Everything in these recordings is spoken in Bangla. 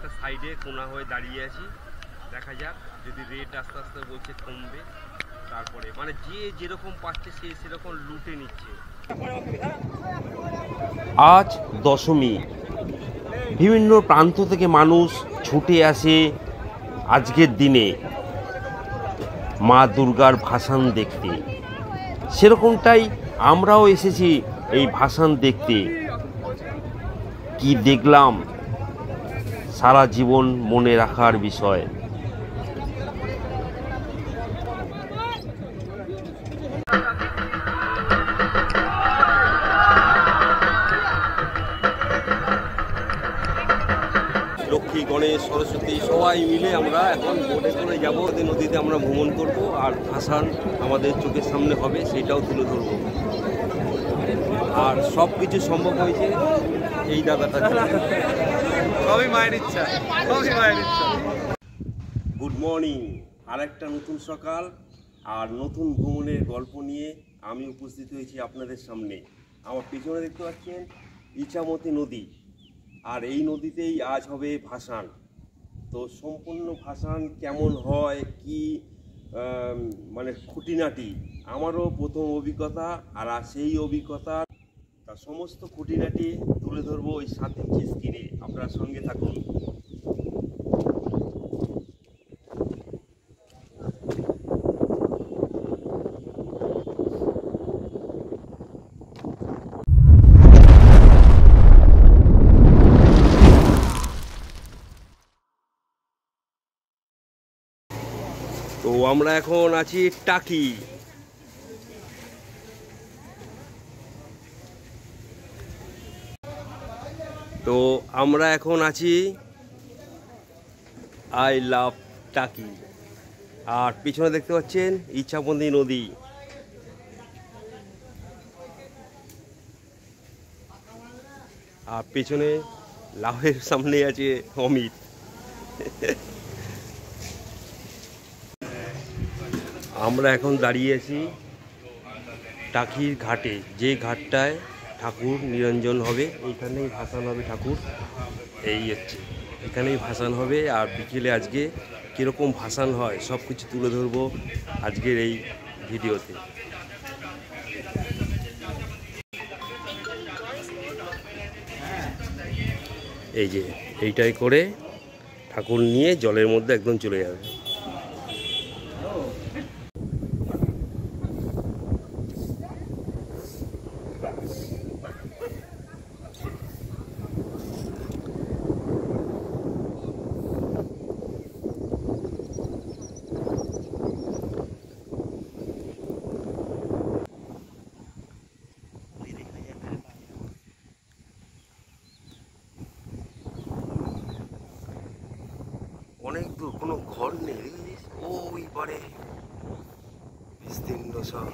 একটা সাইডে কোনা হয়ে দাঁড়িয়ে আছি, দেখা যাক যদি রেট আস্তে আস্তে বলছে কমবে, তারপরে মানে যে যেরকম পাচ্ছে সে সেরকম লুটে নিচ্ছে। আজ দশমী, বিভিন্ন প্রান্ত থেকে মানুষ ছুটে আসে আজকের দিনে মা দুর্গার ভাসান দেখতে। সেরকমটাই আমরাও এসেছি এই ভাসান দেখতে। কি দেখলাম সারা জীবন মনে রাখার বিষয়। লক্ষ্মী, গণেশ, সরস্বতী সবাই মিলে আমরা এখন বোটে করে যাবো, নদীতে আমরা ভ্রমণ করব, আর ভাসান আমাদের চোখের সামনে হবে, সেটাও তুলে ধরবো। আর সব কিছু সম্ভব হয়েছে এই দাদাটার জন্য। সবই মায়ের ইচ্ছা, সবই মায়ের ইচ্ছা। গুড মর্নিং, আর একটা নতুন সকাল আর নতুন ভ্রমণের গল্প নিয়ে আমি উপস্থিত হয়েছি আপনাদের সামনে। আমার পিছনে দেখতে পাচ্ছেন ইছামতি নদী, আর এই নদীতেই আজ হবে ভাসান। তো সম্পূর্ণ ভাসান কেমন হয়, কি মানে খুঁটিনাটি, আমারও প্রথম অভিজ্ঞতা, আর সেই অভিজ্ঞতা তার সমস্ত খুঁটিনাটি তুলে ধরবো ওই 7 ইঞ্চি স্ক্রিনে। আপনারা সঙ্গে থাকুন। তো আমরা এখন আছি টাকি। তো আমরা এখন আছি আই লাভ টাকি, আর পিছনে দেখতে পাচ্ছেন ইছামতি নদী। আর পেছনে লাভের সামনে আছে অমিত। আমরা এখন দাঁড়িয়ে আছি টাকির ঘাটে, যে ঘাটটায় ঠাকুর নিরঞ্জন হবে, এইখানেই ভাসান হবে ঠাকুর। এই হচ্ছে এখানেই ভাসান হবে, আর বিকেলে আজকে কীরকম ভাসান হয় সব কিছু তুলে ধরবো আজকের এই ভিডিওতে। এই যে এইটাই করে ঠাকুর নিয়ে জলের মধ্যে একদম চলে যাবে। অনেক দূর, কোনো ঘর নেই, ওই পারে বিস্তীর্ণ সব।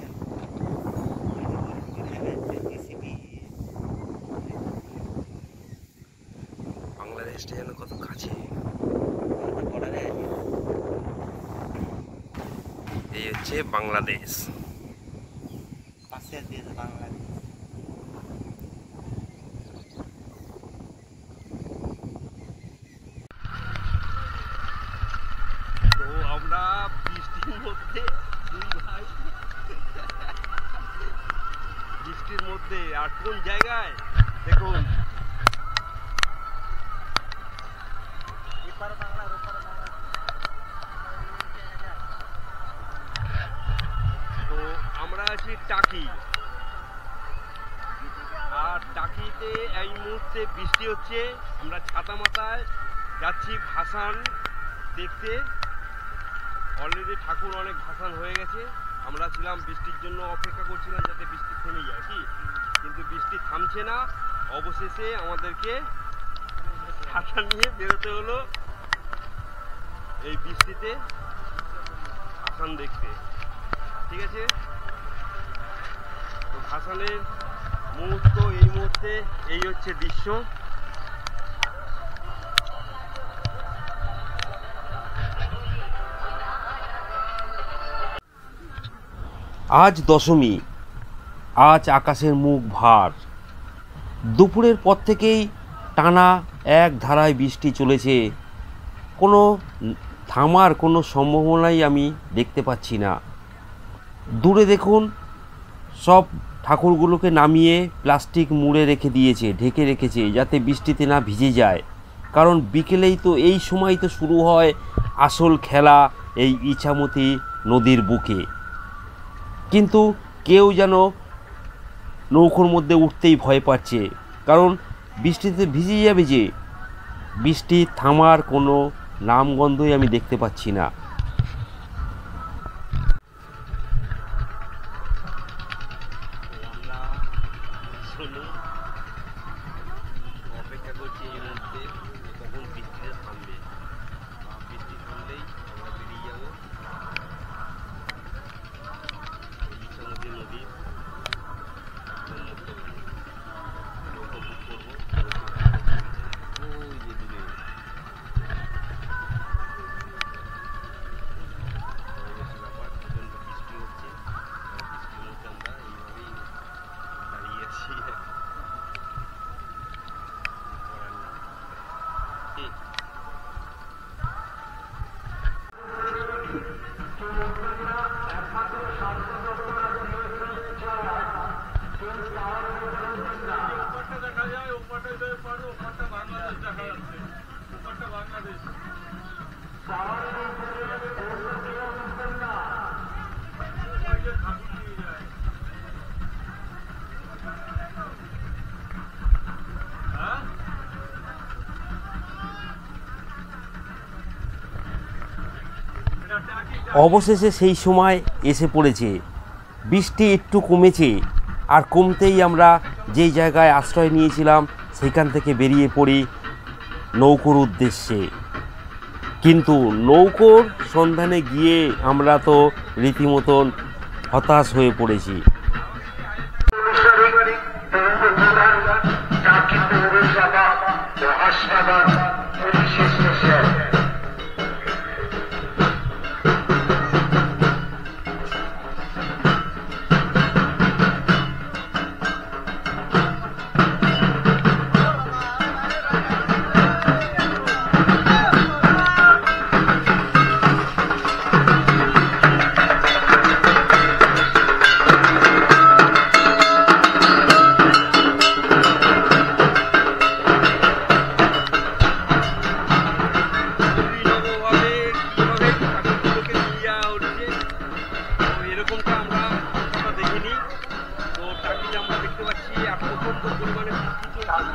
বাংলাদেশটা যেন কত কাছে। এই হচ্ছে বাংলাদেশ। আমরা বৃষ্টির মধ্যে, দুই ভাই বৃষ্টির মধ্যে, আর কোন জায়গায় দেখুন, তো আমরা আছি টাকি, আর টাকিতে এই মুহূর্তে বৃষ্টি হচ্ছে। আমরা ছাতা মাথায় যাচ্ছি ভাসান দেখতে। অলরেডি ঠাকুর অনেক ভাসান হয়ে গেছে। আমরা ছিলাম বৃষ্টির জন্য অপেক্ষা করছিলাম যাতে বৃষ্টি থেমে যায়, কি কিন্তু বৃষ্টি থামছে না। অবশেষে আমাদেরকে ছাতা নিয়ে বেরোতে হলো এই বৃষ্টিতে ভাসান দেখতে। ঠিক আছে, তো ভাসানের মুহূর্ত এই মুহূর্তে এই হচ্ছে দৃশ্য। আজ দশমী, আজ আকাশের মুখ ভার। দুপুরের পর থেকেই টানা এক ধারায় বৃষ্টি চলেছে, কোনো থামার কোনো সম্ভাবনাই আমি দেখতে পাচ্ছি না। দূরে দেখুন, সব ঠাকুরগুলোকে নামিয়ে প্লাস্টিক মুড়ে রেখে দিয়েছে, ঢেকে রেখেছে, যাতে বৃষ্টিতে না ভিজে যায়। কারণ বিকেলেই তো এই সময় তো শুরু হয় আসল খেলা এই ইছামতি নদীর বুকে। কিন্তু কেউ যেন নৌকোর মধ্যে উঠতেই ভয় পাচ্ছে, কারণ বৃষ্টিতে ভিজে যাবে যে। বৃষ্টি থামার কোনো নামগন্ধই আমি দেখতে পাচ্ছি না। অপেক্ষা করছি এই মুহূর্তে কখন বৃষ্টিটা থামবে। বৃষ্টি থামলেই আমরা বেরিয়ে যাবো ইছামতি নদীর নৌকো বুক করবো। ওই যে দূরে ব্যাপার, প্রচণ্ড বৃষ্টি হচ্ছে। বৃষ্টির মধ্যে আমরা এইভাবেই দাঁড়িয়ে আছি। অবশেষে সেই সময় এসে পড়েছে। বৃষ্টি একটু কমেছে, আর কমতেই আমরা যেই জায়গায় আশ্রয় নিয়েছিলাম সেখান থেকে বেরিয়ে পড়ি নৌকোর উদ্দেশ্যে। কিন্তু নৌকোর সন্ধানে গিয়ে আমরা তো রীতিমতন হতাশ হয়ে পড়েছি।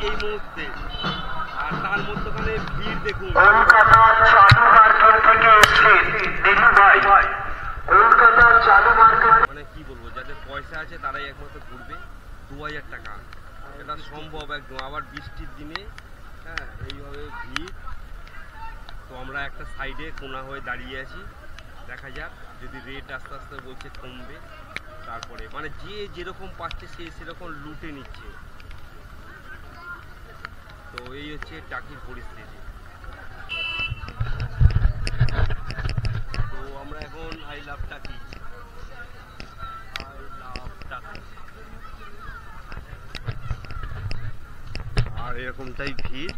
এই মুহূর্তে আর তার মধ্যখানে ভিড় দেখুন। মানে কি বলবো, যাদের পয়সা আছে তারাই একমাত্র ঘুরবে। 2000 টাকা এটা সম্ভব একদম, আবার বৃষ্টির দিনে। হ্যাঁ, এইভাবে ভিড়। তো আমরা একটা সাইডে কোনা হয়ে দাঁড়িয়ে আছি, দেখা যাক যদি রেট আস্তে আস্তে বলছে কমবে, তারপরে মানে যে যেরকম পাচ্ছে সে সেরকম লুটে নিচ্ছে। তো এই হচ্ছে টাকির পরিস্থিতি। তো আমরা এখন আই লাভ টাকি, আর এরকমটাই ভিড়।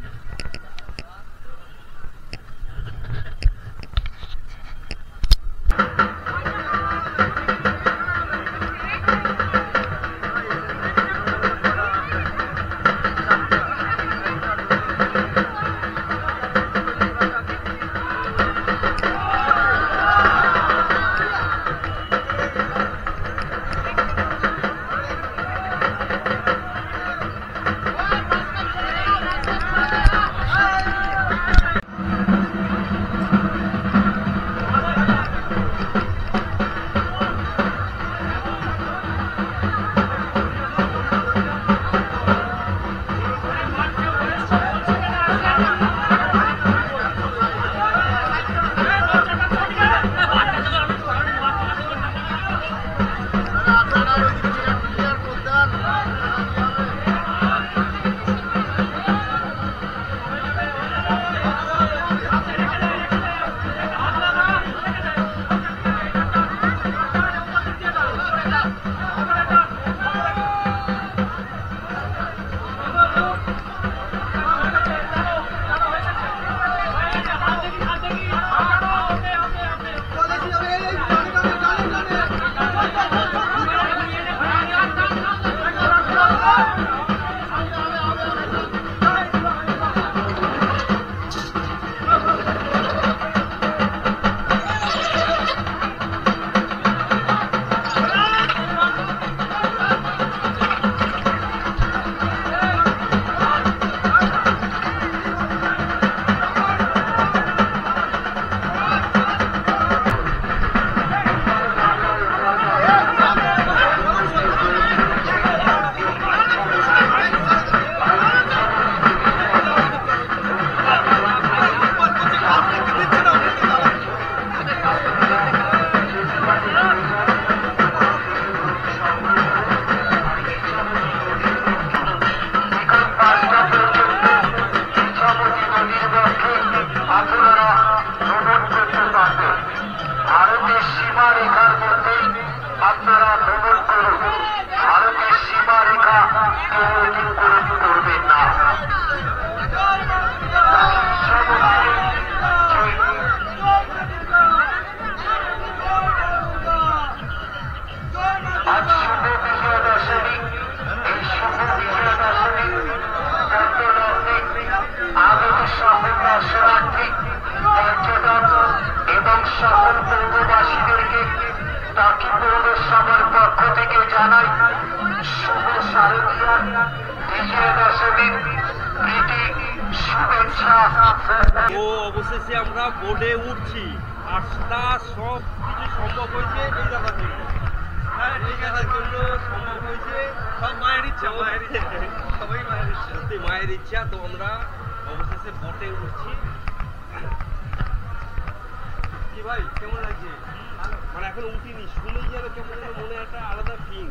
শুভ শারদীয়ার বিজয়া দশমীর প্রীতি শুভেচ্ছা। তো অবশেষে আমরা বোর্ডে উঠছি, আর তা সব কিছু সম্ভব হয়েছে এই দাদার জন্য। এই দাদার জন্য সম্ভব হয়েছে, সব মায়ের ইচ্ছা, মায়ের ইচ্ছা, সবাই মায়ের ইচ্ছা। সত্যি মায়ের ইচ্ছা। তো আমরা অবশেষে বোটে উঠছি। কি ভাই কেমন লাগছে? মানে এখন উঠিনি, শুনেই যেন কেমন যেন মনে একটা আলাদা ফিল।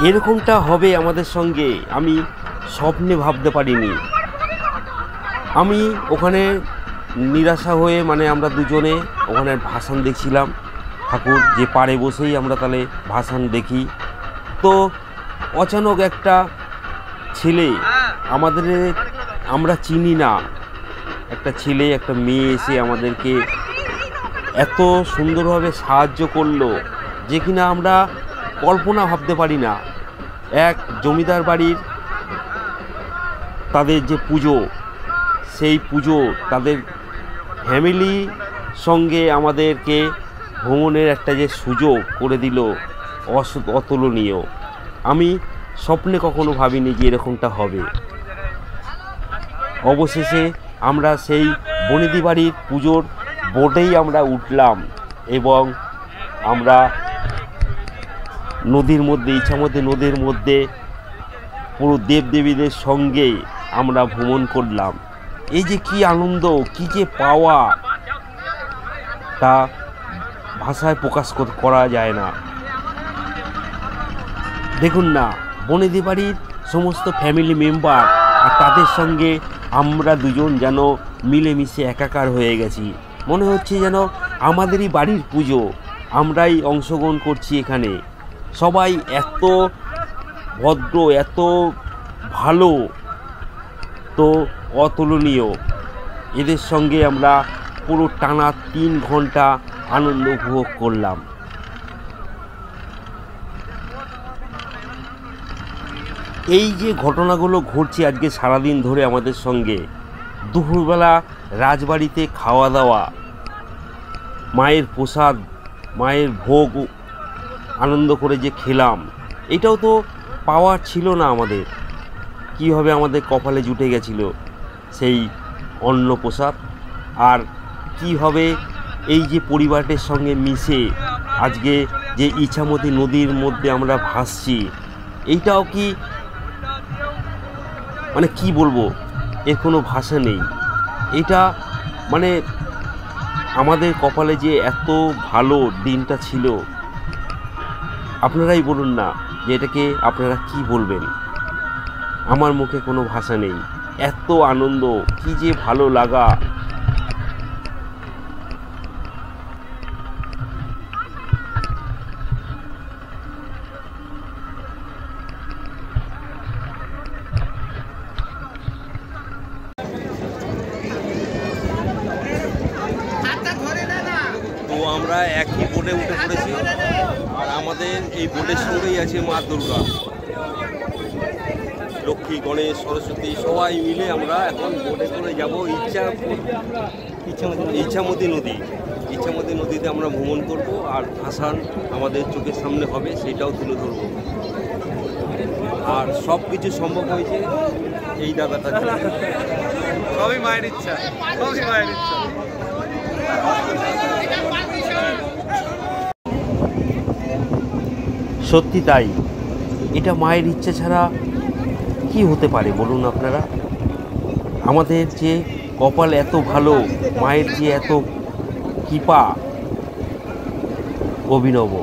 এরকমটা হবে আমাদের সঙ্গে আমি স্বপ্নে ভাবতে পারিনি। আমি ওখানে নিরাশা হয়ে মানে আমরা দুজনে ওখানে ভাসান দেখছিলাম, ঠাকুর যে পাড়ে বসেই আমরা তাহলে ভাসান দেখি। তো অচানক একটা ছেলে, আমাদের আমরা চিনি না, একটা ছেলে একটা মেয়ে এসে আমাদেরকে এত সুন্দরভাবে সাহায্য করলো যে কিনা আমরা কল্পনা ভাবতে পারি না। এক জমিদার বাড়ির তাদের যে পুজো, সেই পুজো তাদের ফ্যামিলি সঙ্গে আমাদেরকে ভ্রমণের একটা যে সুযোগ করে দিল অতুলনীয়। আমি স্বপ্নে কখনো ভাবিনি যে এরকমটা হবে। অবশেষে আমরা সেই বনেদি বাড়ির পুজোর বোটেই আমরা উঠলাম এবং আমরা নদীর মধ্যে, ইছামতি নদীর মধ্যে পুরো দেবদেবীদের সঙ্গে আমরা ভ্রমণ করলাম। এই যে কি আনন্দ, কি যে পাওয়া, তা ভাষায় প্রকাশ করা যায় না। দেখুন না, বনেদি বাড়ির সমস্ত ফ্যামিলি মেম্বার আর তাদের সঙ্গে আমরা দুজন যেন মিলেমিশে একাকার হয়ে গেছি। মনে হচ্ছে যেন আমাদেরই বাড়ির পুজো, আমরাই অংশগ্রহণ করছি এখানে। সবাই এত ভদ্র, এত ভালো, তো অতুলনীয়। এদের সঙ্গে আমরা পুরো টানা 3 ঘন্টা আনন্দ উপভোগ করলাম। এই যে ঘটনাগুলো ঘটছে আজকে সারাদিন ধরে আমাদের সঙ্গে, দুপুরবেলা রাজবাড়িতে খাওয়া দাওয়া, মায়ের প্রসাদ, মায়ের ভোগ আনন্দ করে যে খেলাম, এটাও তো পাওয়ার ছিল না আমাদের। কীভাবে আমাদের কপালে জুটে গেছিল সেই অন্ন প্রসাদ, আর কীভাবে এই যে পরিবারের সঙ্গে মিশে আজকে যে ইছামতি নদীর মধ্যে আমরা ভাসছি, এইটাও কি মানে কি বলবো, এর কোনো ভাষা নেই। এটা মানে আমাদের কপালে যে এত ভালো দিনটা ছিল, আপনারাই বলুন না যে এটাকে আপনারা কি বলবেন। আমার মুখে কোনো ভাষা নেই। এত আনন্দ, কি যে ভালো লাগা। তো আমরা একই বোটে উঠে পড়েছি, আর আমাদের এই বোটের সঙ্গেই আছে মা দুর্গা, লক্ষ্মী, গণেশ, সরস্বতী, সবাই মিলে আমরা এখন বোটে করে যাব ইছামতি নদী। ইছামতি নদীতে আমরা ভ্রমণ করব, আর ভাসান আমাদের চোখের সামনে হবে, সেটাও তুলে ধরব। আর সব কিছু সম্ভব হয়েছে এই দাদাটার জন্য। সবই মায়ের ইচ্ছা, সবই মায়ের ইচ্ছা। সত্যি তাই, এটা মায়ের ইচ্ছা ছাড়া কি হতে পারে বলুন আপনারা। আমাদের যে কপাল এত ভালো, মায়ের যে এত কৃপা, অভিনব।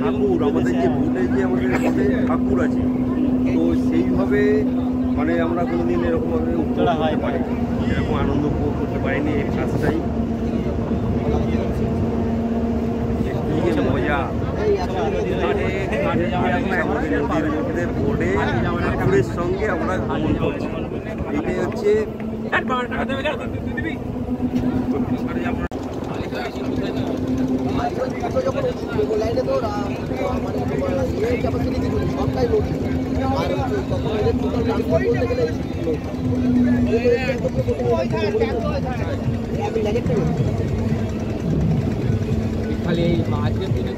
ঠাকুর আমাদের যে ভোটে যে আমাদের ভোটে ঠাকুর আছে, তো সেইভাবে মানে আমরা কোনোদিন এরকমভাবে উপভোগ করতে পারি, এরকম আনন্দ উপভোগ করতে পারিনি এই কাজটাই। মজা আমাদের নদীর বোর্ডে ঠাকুরের সঙ্গে আমরা ভ্রমণ করছি, এটাই হচ্ছে খালি এই আজকের দিনে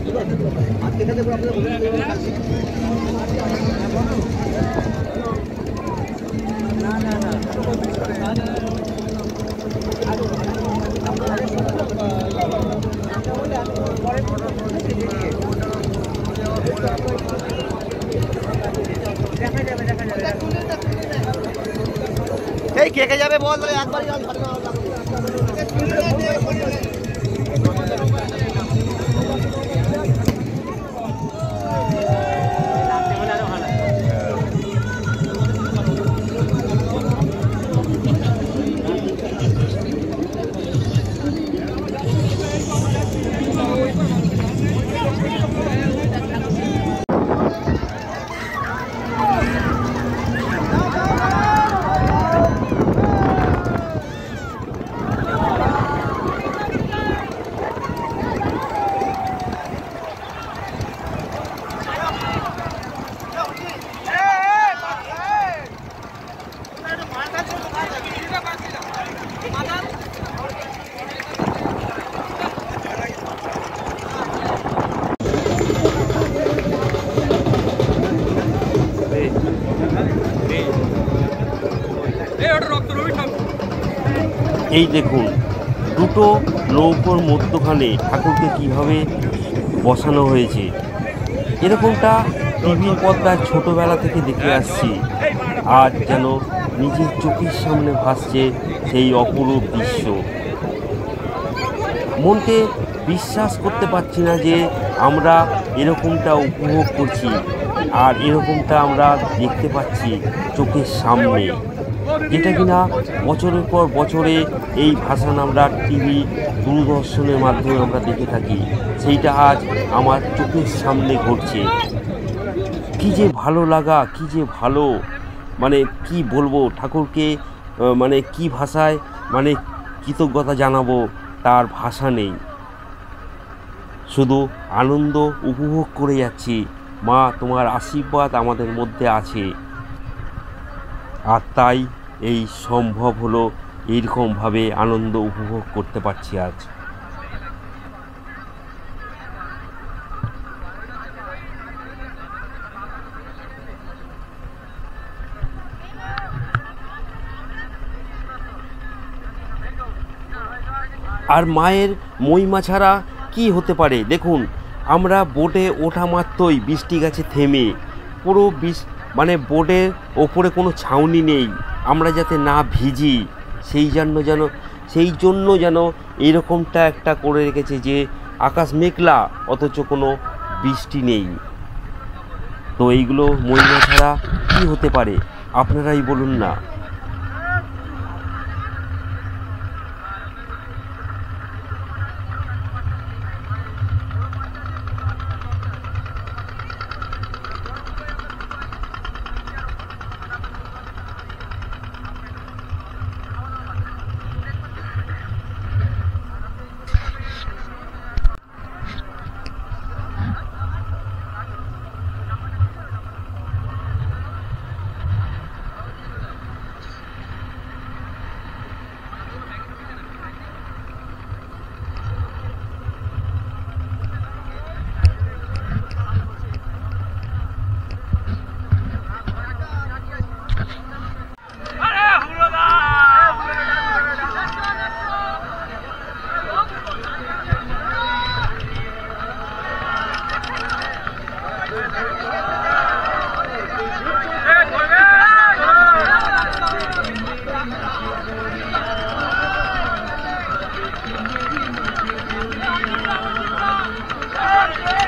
এই কে কে যাবে বল একবারই এই দেখুন দুটো নৌকোর মধ্যখানে ঠাকুরকে কিভাবে বসানো হয়েছে, এরকমটা টিভির পর্দায় ছোটোবেলা থেকে দেখে আসছি। আজ যেন নিজের চোখের সামনে ভাসছে সেই অপরূপ দৃশ্য। মনকে বিশ্বাস করতে পারছি না যে আমরা এরকমটা উপভোগ করছি আর এরকমটা আমরা দেখতে পাচ্ছি চোখের সামনে, যেটা কিনা বছরের পর বছরে এই ভাসান আমরা টিভি দূরদর্শনের মাধ্যমে আমরা দেখে থাকি, সেইটা আজ আমার চোখের সামনে ঘটছে। কী যে ভালো লাগা, কী যে ভালো, মানে কি বলবো ঠাকুরকে, মানে কি ভাষায় মানে কৃতজ্ঞতা জানাবো তার ভাষা নেই। শুধু আনন্দ উপভোগ করে যাচ্ছি, মা তোমার আশীর্বাদ আমাদের মধ্যে আছে, আর তাই এই সম্ভব হলো, এইরকমভাবে আনন্দ উপভোগ করতে পারছি আজ। আর মায়ের মহিমা ছাড়া কি হতে পারে। দেখুন আমরা বোটে ওঠা মাত্রই বৃষ্টি গেছে থেমে, পুরো মানে বোটের ওপরে কোনো ছাউনি নেই, আমরা যাতে না ভিজি সেই জন্য যেন এইরকমটা একটা করে রেখেছে যে আকাশ মেঘলা অথচ কোনো বৃষ্টি নেই। তো এইগুলো মহিমা ছাড়া কি হতে পারে, আপনারাই বলুন না।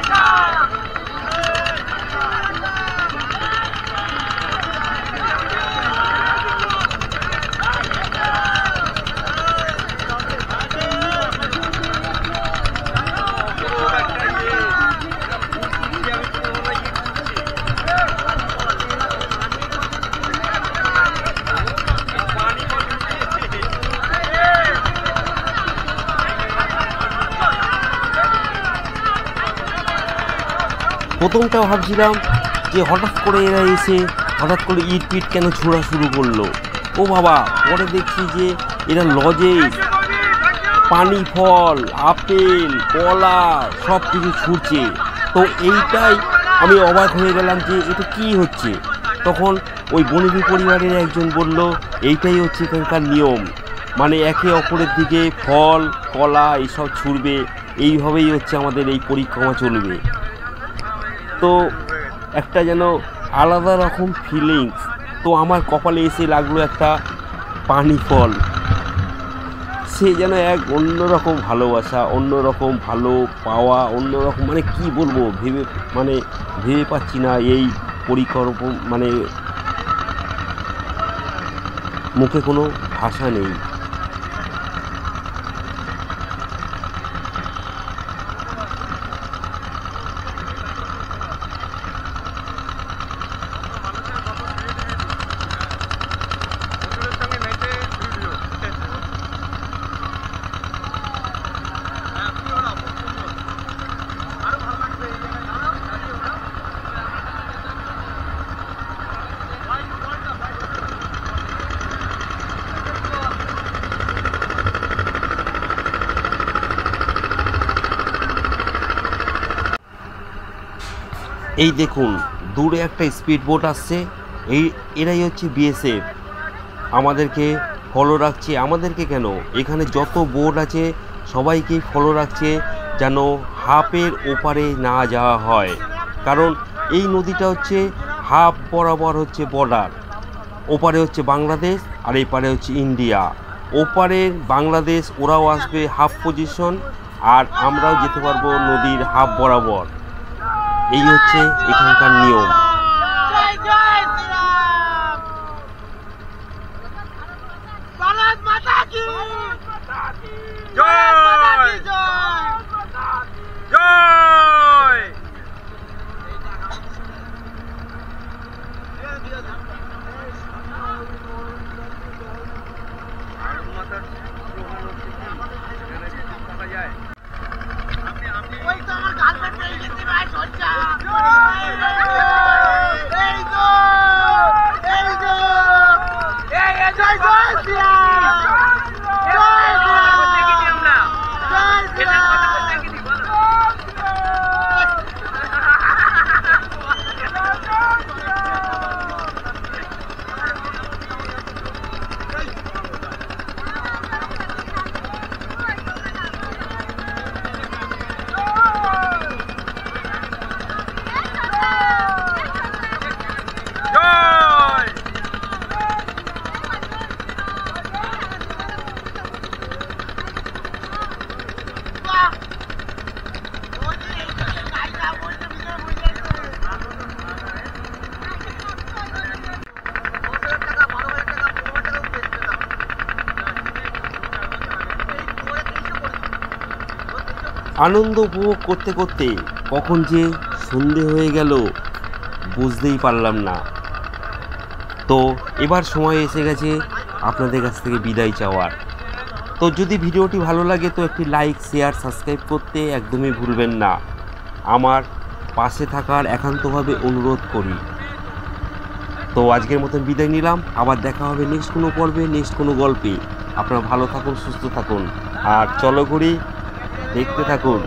Go! প্রথমটা ভাবছিলাম যে হঠাৎ করে এরা এসে হঠাৎ করে ইট পিট কেন ছোড়া শুরু করলো, ও বাবা। পরে দেখছি যে এরা লজেন্স, পানি ফল, আপেল, কলা সব কিছু ছুটছে। তো এইটাই আমি অবাক হয়ে গেলাম যে এটা কী হচ্ছে। তখন ওই বনেদি পরিবারের একজন বলল এইটাই হচ্ছে এখানকার নিয়ম, মানে একে অপরের দিকে ফল কলা এইসব ছুড়বে, এইভাবেই হচ্ছে আমাদের এই পরিক্রমা চলবে। তো একটা যেন আলাদা রকম ফিলিংস। তো আমার কপালে এসে লাগলো একটা পানি ফল। সে যেন এক অন্যরকম ভালোবাসা, অন্যরকম ভালো পাওয়া, অন্যরকম মানে কি বলবো, ভেবে পাচ্ছি না। এই পরিকল্পনা মানে মুখে কোনো ভাষা নেই। এই দেখুন দূরে একটা স্পিড বোট আসছে, এরাই হচ্ছে বিএসএফ। আমাদেরকে ফলো রাখছে, আমাদেরকে কেন, এখানে যত বোট আছে সবাইকেই ফলো রাখছে যেন হাফের ওপারে না যাওয়া হয়। কারণ এই নদীটা হচ্ছে হাফ বরাবর হচ্ছে বর্ডার, ওপারে হচ্ছে বাংলাদেশ আর এপারে হচ্ছে ইন্ডিয়া। ওপারের বাংলাদেশ ওরাও আসবে হাফ পজিশন, আর আমরাও যেতে পারবো নদীর হাফ বরাবর। এই হচ্ছে এখানকার নিয়ম। আনন্দ উপভোগ করতে করতে কখন যে সন্ধে হয়ে গেল বুঝতেই পারলাম না। তো এবার সময় এসে গেছে আপনাদের কাছ থেকে বিদায় চাওয়ার। তো যদি ভিডিওটি ভালো লাগে তো একটি লাইক শেয়ার সাবস্ক্রাইব করতে একদমই ভুলবেন না। আমার পাশে থাকার একান্তভাবে অনুরোধ করি। তো আজকের মতন বিদায় নিলাম, আবার দেখা হবে নেক্সট কোনো পর্বে, নেক্সট কোনো গল্পে। আপনারা ভালো থাকুন, সুস্থ থাকুন, আর চলো ঘুরি দেখতে থাকুন।